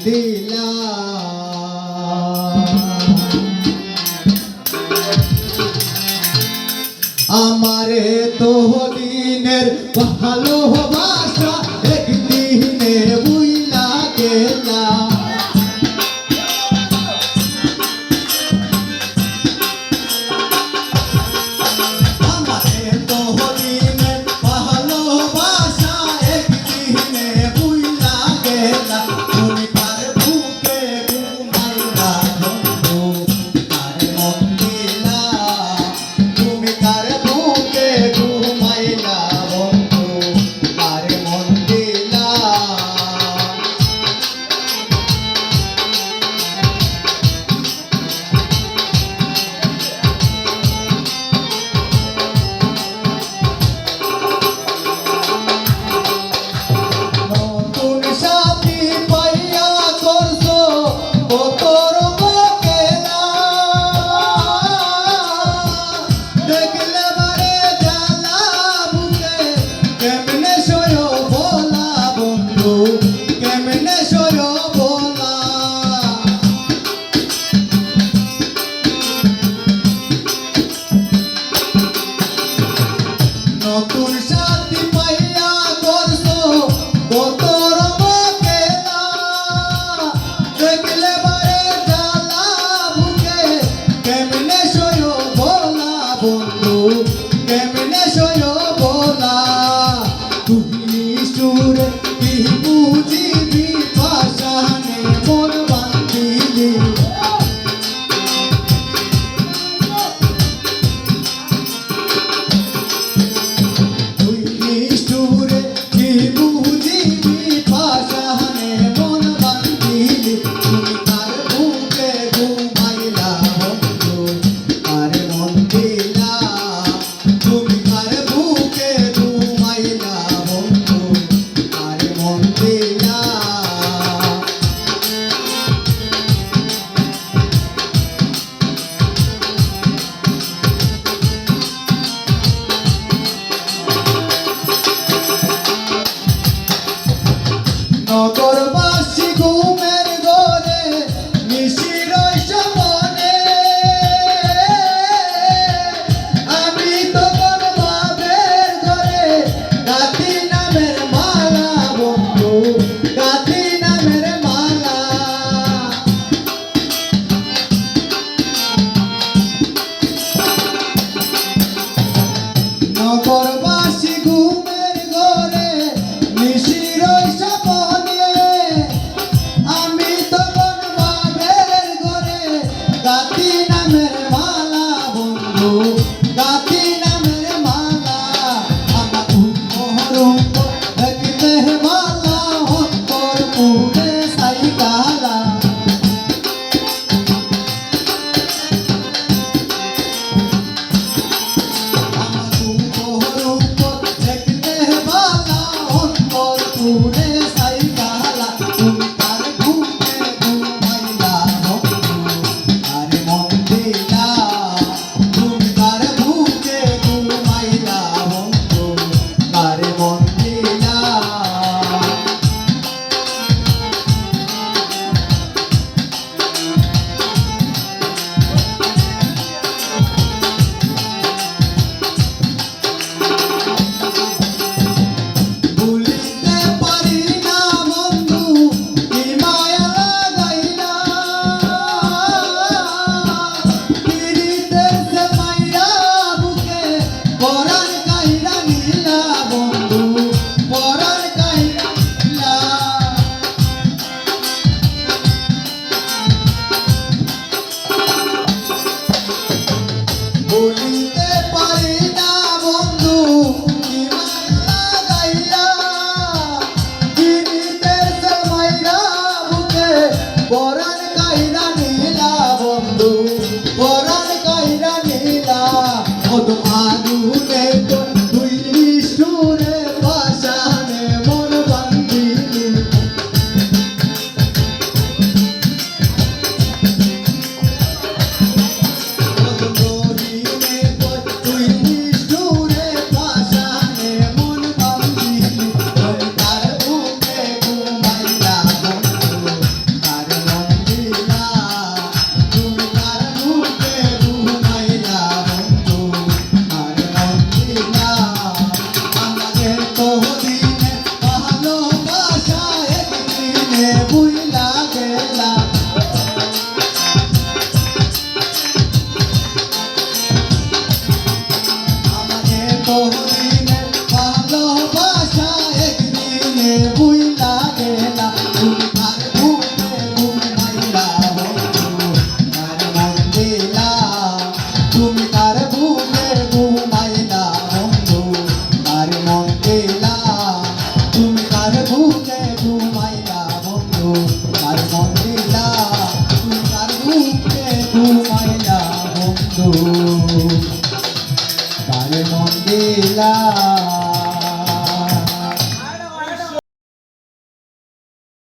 দিলা আমারে তো দিনের ভালোবাসা একদিনে বুইলা গেলা আমারে তো দিনের ভালোবাসা একদিনে বুইলা গেলা তুমি কার বুকে ঘুমাইলা বন্ধু কার মন দিলা তুমি কার বুকে ঘুমাইলা বন্ধু কার মন দিলা নতুন সাথী পাইয়া করছো কত রঙেলা দেখলে বারে জ্বালা বুকে কেমনে সয় বলা বন্ধু কেমনে সয় বলা নতুন সাথী পাইয়া করছো কত রঙেলা দেখলে বারে জ্বালা বুকে কেমনে সয় বলা বন্ধু কেমনে সয় বলা তুমি সুরে কি বুঝিবি ভাষানে মন বান্ধিলি তুই নিষ্ঠুরে কি বুঝিবি ভাষানে মন বান্ধিলি তুমি কার বুকে ঘুমাইলা বন্ধু কার মন দিলা তুমি কার বুকে ঘুমাইলা বন্ধু কার মন দিলা নগরবাসী ঘুমের ঘরে নিশির সপনে আমি তখন ভাবের ঘরে গাঁথি নামের মালা বন্ধু গাঁথি নামের মালা নগরবাসী ঘুমের ঘরে নিশির সপনে আমি তখন ভাবের ঘরে গাঁথি নামের মালা বন্ধু গাঁথি নামের মালা আমার উপহরঙ্গ দেখতে মালা অন্তর পুরে সাইকালা আমার উপহরঙ্গ দেখতে মালা অন্তর পুরে সাইকালা তুমি কার বুকে ঘুমাইলা বন্ধু কার মন দিলা তুমি কার বুকে ঘুমাইলা বন্ধু কার মন দিলা ভুলিতে পারি না বন্ধু কি মায়া লাগাইলা পিরিতের সে মাইরা বুকে পরাণ কাইরা নিলা বন্ধু পরাণ কাইরা নিলা ভুলিতে পারি না বন্ধু কি মায়া লাগাইলা পিরিতের সে মাইরা বুকে পরাণ কাইরা নিলা বন্ধু পরাণ কাইরা নিলা অত আগুনে তো তুই নিষ্ঠুরে ভাষানে মন বান্ধিলি অত গরিনে তো তুই নিষ্ঠুরে ভাষানে মন বান্ধিলি তুমি কার বুকে ঘুমাইলা বন্ধু আর